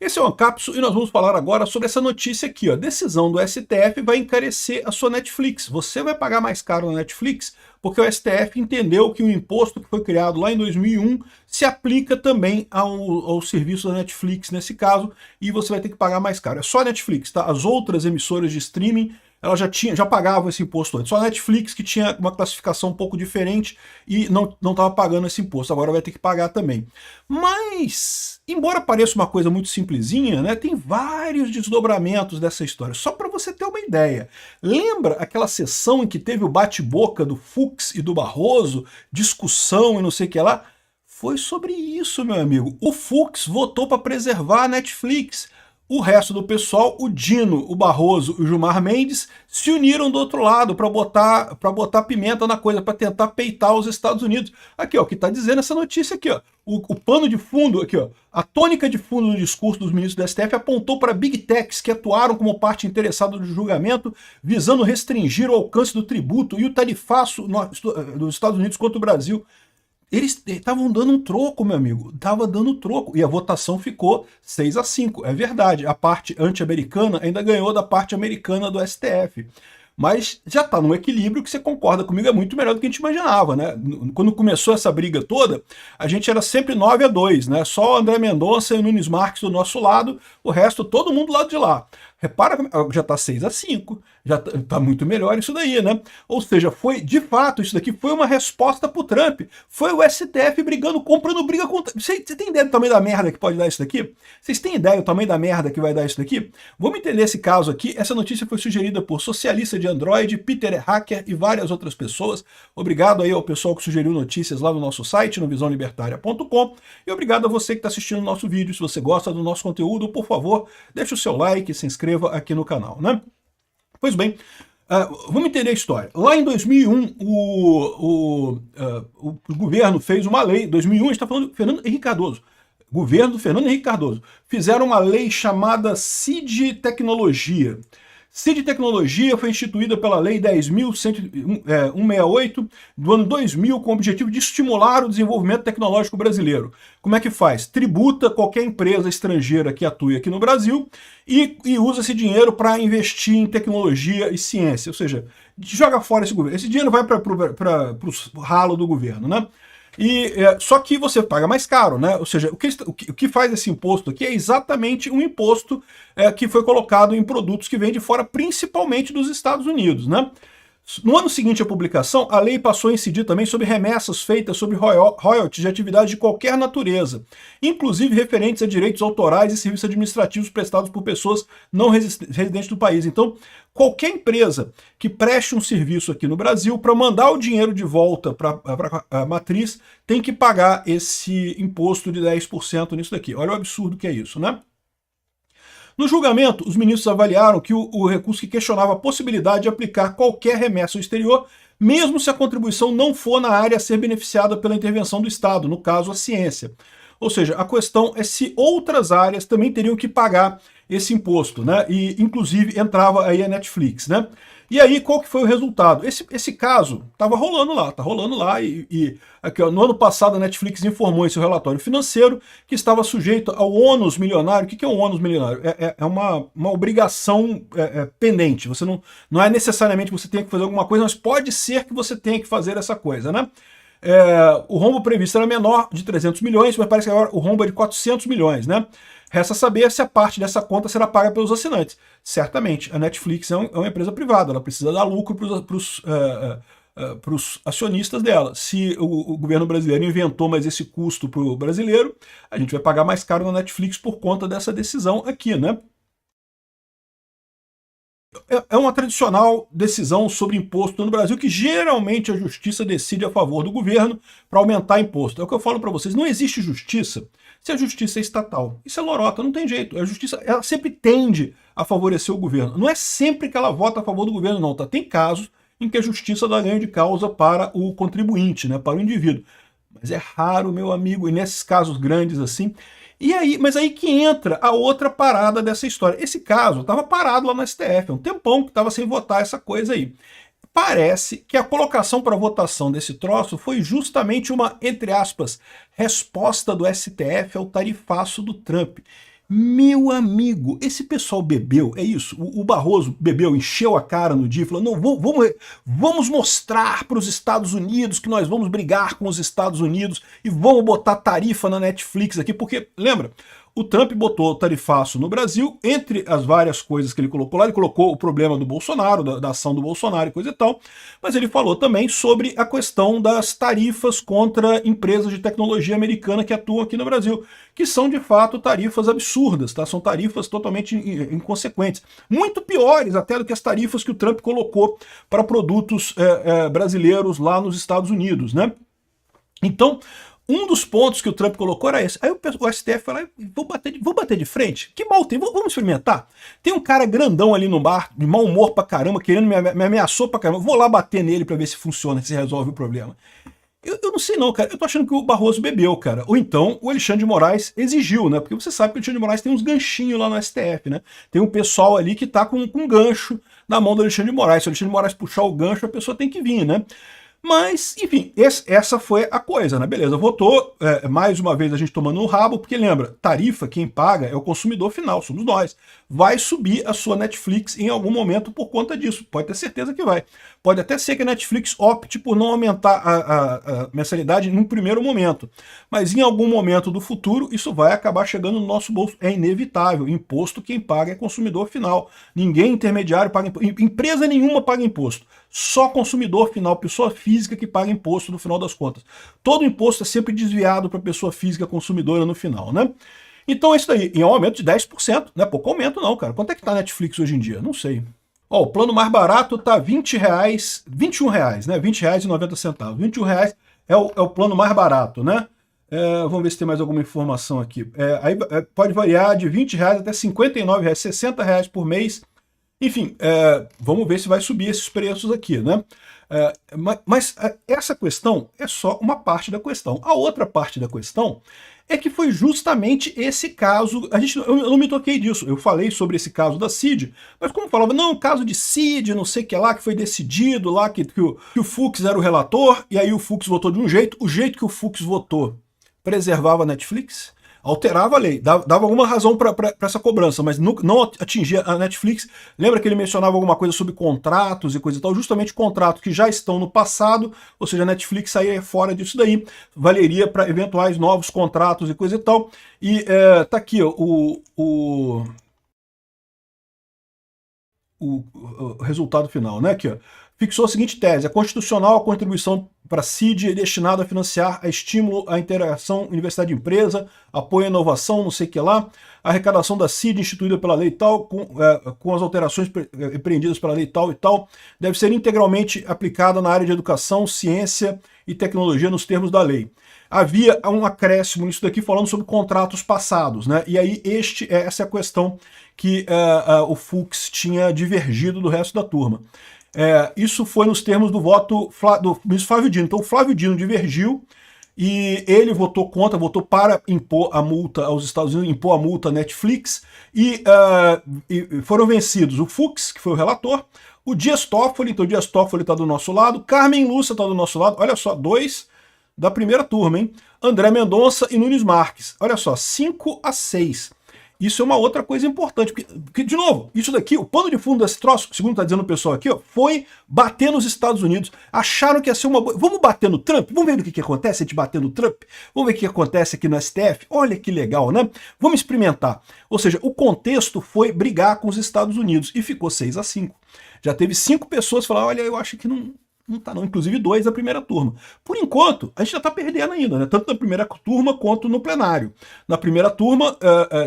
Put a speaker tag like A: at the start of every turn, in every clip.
A: Esse é o Ancapsu e nós vamos falar agora sobre essa notícia aqui, ó. Decisão do STF vai encarecer a sua Netflix. Você vai pagar mais caro na Netflix porque o STF entendeu que o imposto que foi criado lá em 2001 se aplica também ao serviço da Netflix nesse caso, e você vai ter que pagar mais caro. É só a Netflix, tá? As outras emissoras de streaming ela já pagava esse imposto antes. Só a Netflix que tinha uma classificação um pouco diferente e não estava pagando esse imposto. Agora vai ter que pagar também. Mas, embora pareça uma coisa muito simplesinha, né, tem vários desdobramentos dessa história. Só para você ter uma ideia. Lembra aquela sessão em que teve o bate-boca do Fux e do Barroso, discussão e não sei o que lá? Foi sobre isso, meu amigo. O Fux votou para preservar a Netflix. O resto do pessoal, o Dino, o Barroso e o Gilmar Mendes, se uniram do outro lado para botar pimenta na coisa, para tentar peitar os Estados Unidos. Aqui, ó, o que está dizendo essa notícia aqui, ó. O pano de fundo, aqui, ó. A tônica de fundo do discurso dos ministros do STF apontou para Big Techs que atuaram como parte interessada do julgamento, visando restringir o alcance do tributo e o tarifaço dos Estados Unidos contra o Brasil. Eles estavam dando um troco, meu amigo. Estava dando um troco. E a votação ficou 6-5. É verdade. A parte anti-americana ainda ganhou da parte americana do STF. Mas já está num equilíbrio que você concorda comigo, é muito melhor do que a gente imaginava, né? Quando começou essa briga toda, a gente era sempre 9-2, né? Só o André Mendonça e o Nunes Marques do nosso lado, o resto todo mundo do lado de lá. Repara, já está 6-5, já está muito melhor isso daí, né? Ou seja, foi, de fato, isso daqui foi uma resposta para o Trump. Foi o STF brigando, comprando briga com... Você tem ideia do tamanho da merda que pode dar isso daqui? Vocês têm ideia do tamanho da merda que vai dar isso daqui? Vamos entender esse caso aqui. Essa notícia foi sugerida por Socialista de Android, Peter Hacker e várias outras pessoas. Obrigado aí ao pessoal que sugeriu notícias lá no nosso site, no visãolibertaria.com. E obrigado a você que está assistindo o nosso vídeo. Se você gosta do nosso conteúdo, por favor, deixe o seu like, se inscreva aqui no canal, né? Pois bem, vamos entender a história. Lá em 2001, o governo fez uma lei, 2001 a gente está falando do Fernando Henrique Cardoso, governo do Fernando Henrique Cardoso, fizeram uma lei chamada CID Tecnologia. CID Tecnologia foi instituída pela Lei 10.168 do ano 2000 com o objetivo de estimular o desenvolvimento tecnológico brasileiro. Como é que faz? Tributa qualquer empresa estrangeira que atue aqui no Brasil e usa esse dinheiro para investir em tecnologia e ciência, ou seja, joga fora esse governo. Esse dinheiro vai para o ralo do governo, né? Só que você paga mais caro, né? Ou seja, o que faz esse imposto aqui é exatamente um imposto que foi colocado em produtos que vêm de fora, principalmente dos Estados Unidos, né? No ano seguinte à publicação, a lei passou a incidir também sobre remessas feitas sobre royalties de atividades de qualquer natureza, inclusive referentes a direitos autorais e serviços administrativos prestados por pessoas não residentes do país. Então, qualquer empresa que preste um serviço aqui no Brasil, para mandar o dinheiro de volta para a matriz, tem que pagar esse imposto de 10% nisso daqui. Olha o absurdo que é isso, né? No julgamento, os ministros avaliaram que o recurso que questionava a possibilidade de aplicar qualquer remessa ao exterior, mesmo se a contribuição não for na área a ser beneficiada pela intervenção do Estado, no caso a ciência. Ou seja, a questão é se outras áreas também teriam que pagar esse imposto, né? E inclusive entrava aí a Netflix, né? E aí, qual que foi o resultado? Esse caso estava rolando lá, aqui, ó, no ano passado a Netflix informou em seu relatório financeiro que estava sujeito ao ônus milionário. O que é um ônus milionário? É uma obrigação pendente. Você não é necessariamente que você tenha que fazer alguma coisa, mas pode ser que você tenha que fazer essa coisa, né? O rombo previsto era menor, de 300 milhões, mas parece que agora o rombo é de 400 milhões, né? Resta saber se a parte dessa conta será paga pelos assinantes. Certamente, a Netflix é uma empresa privada, ela precisa dar lucro para os acionistas dela. Se o governo brasileiro inventou mais esse custo para o brasileiro, a gente vai pagar mais caro na Netflix por conta dessa decisão aqui, né? É uma tradicional decisão sobre imposto no Brasil que geralmente a justiça decide a favor do governo para aumentar imposto. É o que eu falo para vocês, não existe justiça se a justiça é estatal. Isso é lorota, não tem jeito. A justiça ela sempre tende a favorecer o governo. Não é sempre que ela vota a favor do governo, não. Tá? Tem casos em que a justiça dá ganho de causa para o contribuinte, né, para o indivíduo. Mas é raro, meu amigo, e nesses casos grandes assim... Mas aí que entra a outra parada dessa história. Esse caso estava parado lá no STF, há um tempão que estava sem votar essa coisa aí. Parece que a colocação para votação desse troço foi justamente uma, entre aspas, resposta do STF ao tarifaço do Trump. Meu amigo, esse pessoal bebeu, é isso, o Barroso bebeu, encheu a cara no dia e falou, não, vamos mostrar para os Estados Unidos que nós vamos brigar com os Estados Unidos e vamos botar tarifa na Netflix aqui, porque, lembra, o Trump botou tarifaço no Brasil, entre as várias coisas que ele colocou lá, ele colocou o problema do Bolsonaro, da ação do Bolsonaro e coisa e tal, mas ele falou também sobre a questão das tarifas contra empresas de tecnologia americana que atuam aqui no Brasil, que são de fato tarifas absurdas, tá? São tarifas totalmente inconsequentes, muito piores até do que as tarifas que o Trump colocou para produtos brasileiros lá nos Estados Unidos, né? Então, um dos pontos que o Trump colocou era esse. Aí o STF falou, vou bater de frente? Que mal tem? Vamos experimentar? Tem um cara grandão ali no bar, de mau humor pra caramba, querendo me ameaçou pra caramba. Vou lá bater nele pra ver se funciona, se resolve o problema. Eu não sei não, cara. Eu tô achando que o Barroso bebeu, cara. Ou então o Alexandre de Moraes exigiu, né? Porque você sabe que o Alexandre de Moraes tem uns ganchinhos lá no STF, né? Tem um pessoal ali que tá com um gancho na mão do Alexandre de Moraes. Se o Alexandre de Moraes puxar o gancho, a pessoa tem que vir, né? Mas, enfim, essa foi a coisa, né? Beleza, votou, mais uma vez a gente tomando no rabo, porque lembra, tarifa, quem paga é o consumidor final, somos nós. Vai subir a sua Netflix em algum momento por conta disso, pode ter certeza que vai. Pode até ser que a Netflix opte por não aumentar a mensalidade num primeiro momento, mas em algum momento do futuro isso vai acabar chegando no nosso bolso, é inevitável. Imposto quem paga é consumidor final, ninguém intermediário paga imposto, empresa nenhuma paga imposto. Só consumidor final, pessoa física que paga imposto no final das contas. Todo imposto é sempre desviado para pessoa física consumidora no final, né? Então é isso daí, em um aumento de 10%, não é pouco aumento não, cara. Quanto é que tá a Netflix hoje em dia? Não sei. Ó, o plano mais barato tá R$20, R$21, né? R$20,90. R$21 é o plano mais barato, né? Vamos ver se tem mais alguma informação aqui. Aí pode variar de R$20 até R$59, R$60 por mês. Enfim, vamos ver se vai subir esses preços aqui, né? Mas essa questão é só uma parte da questão. A outra parte da questão é que foi justamente esse caso, eu não me toquei disso, eu falei sobre esse caso da CID, mas como falava, não, caso de CID, não sei o que lá, que foi decidido lá, que o Fux era o relator, e aí o Fux votou de um jeito, o jeito que o Fux votou preservava a Netflix, alterava a lei, dava alguma razão para essa cobrança, mas não atingia a Netflix. Lembra que ele mencionava alguma coisa sobre contratos e coisa e tal, justamente contratos que já estão no passado, ou seja, a Netflix saía fora disso daí, valeria para eventuais novos contratos e coisa e tal. E tá aqui ó, o resultado final, né? Aqui, ó. Fixou a seguinte tese: é constitucional a contribuição para a CID é destinada a financiar a estímulo à interação universidade-empresa, apoio à inovação, não sei o que lá, a arrecadação da CID instituída pela lei tal, com as alterações empreendidas pela lei tal e tal, deve ser integralmente aplicada na área de educação, ciência e tecnologia nos termos da lei. Havia um acréscimo nisso daqui falando sobre contratos passados, né? E aí essa é a questão que o Fux tinha divergido do resto da turma. Isso foi nos termos do voto do ministro Flávio Dino. Então o Flávio Dino divergiu e ele votou contra, votou para impor a multa aos Estados Unidos, impor a multa à Netflix, e foram vencidos o Fux, que foi o relator, o Dias Toffoli, então o Dias Toffoli está do nosso lado, Carmen Lúcia está do nosso lado, olha só, 2 da primeira turma, hein? André Mendonça e Nunes Marques, olha só, 5-6. Isso é uma outra coisa importante, porque, de novo, isso daqui, o pano de fundo desse troço, segundo está dizendo o pessoal aqui, ó, foi bater nos Estados Unidos. Acharam que ia ser uma boa. Vamos bater no Trump? Vamos ver o que acontece se a gente bater no Trump? Vamos ver o que acontece aqui no STF? Olha que legal, né? Vamos experimentar. Ou seja, o contexto foi brigar com os Estados Unidos e ficou 6-5. Já teve 5 pessoas que falaram, olha, eu acho que não tá não, inclusive 2 da primeira turma. Por enquanto, a gente já está perdendo ainda, né? Tanto na primeira turma quanto no plenário. Na primeira turma,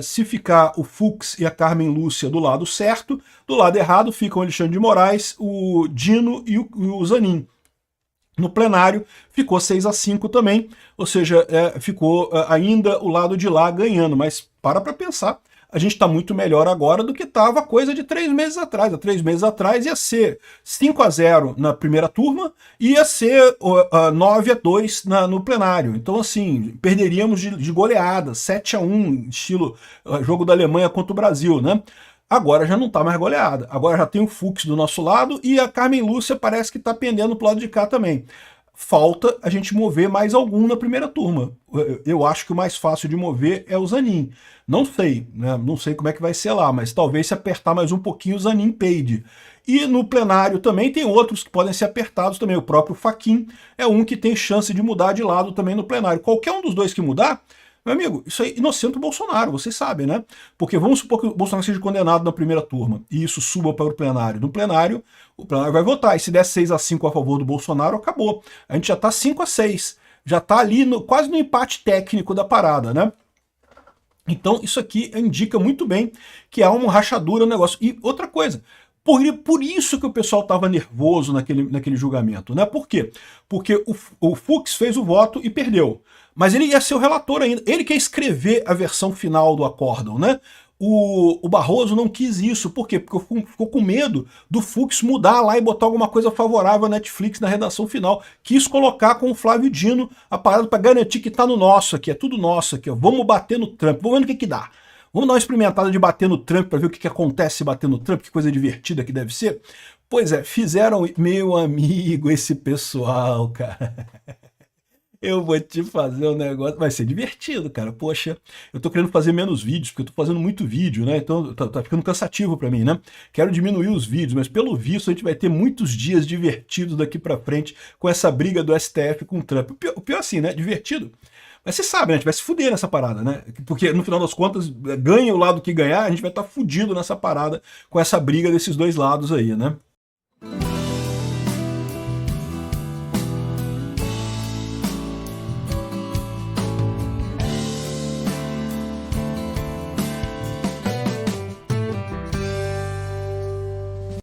A: se ficar o Fux e a Carmen Lúcia do lado certo, do lado errado ficam o Alexandre de Moraes, o Dino e o Zanin. No plenário ficou 6-5 também, ou seja, ficou ainda o lado de lá ganhando, mas para pensar, a gente está muito melhor agora do que estava coisa de 3 meses atrás. Há 3 meses atrás ia ser 5-0 na primeira turma e ia ser 9-2 no plenário. Então, assim, perderíamos de goleada, 7-1, estilo jogo da Alemanha contra o Brasil, né? Agora já não está mais goleada. Agora já tem o Fux do nosso lado e a Carmen Lúcia parece que está pendendo pro lado de cá também. falta a gente mover mais algum na primeira turma. Eu acho que o mais fácil de mover é o Zanin. Não sei, né? Não sei como é que vai ser lá, mas talvez se apertar mais um pouquinho o Zanin peide. E no plenário também tem outros que podem ser apertados também. O próprio Fachin é um que tem chance de mudar de lado também no plenário. Qualquer um dos dois que mudar, meu amigo, isso aí inocenta o Bolsonaro, vocês sabem, né? Porque vamos supor que o Bolsonaro seja condenado na primeira turma e isso suba para o plenário. No plenário, o plenário vai votar. E se der 6-5 a favor do Bolsonaro, acabou. A gente já está 5-6. Já está ali quase no empate técnico da parada, né? Então isso aqui indica muito bem que há uma rachadura no negócio. E outra coisa, por isso que o pessoal estava nervoso naquele julgamento, né? Por quê? Porque o Fux fez o voto e perdeu. Mas ele ia ser o relator ainda. Ele quer escrever a versão final do acórdão, né? O Barroso não quis isso. Por quê? Porque ficou com medo do Fux mudar lá e botar alguma coisa favorável à Netflix na redação final. Quis colocar com o Flávio Dino a parada para garantir que tá no nosso aqui, é tudo nosso aqui. Ó. Vamos bater no Trump, vamos ver no que dá. Vamos dar uma experimentada de bater no Trump para ver o que acontece se bater no Trump, que coisa divertida que deve ser. Pois é, fizeram, meu amigo, esse pessoal, cara. Eu vou te fazer um negócio, vai ser divertido, cara. Poxa, eu tô querendo fazer menos vídeos, porque eu tô fazendo muito vídeo, né? Então tá ficando cansativo pra mim, né? Quero diminuir os vídeos, mas pelo visto a gente vai ter muitos dias divertidos daqui pra frente com essa briga do STF com o Trump. O pior assim, né? Divertido. Mas você sabe, né? A gente vai se fuder nessa parada, né? Porque no final das contas, ganha o lado que ganhar, a gente vai estar fudido nessa parada com essa briga desses dois lados aí, né?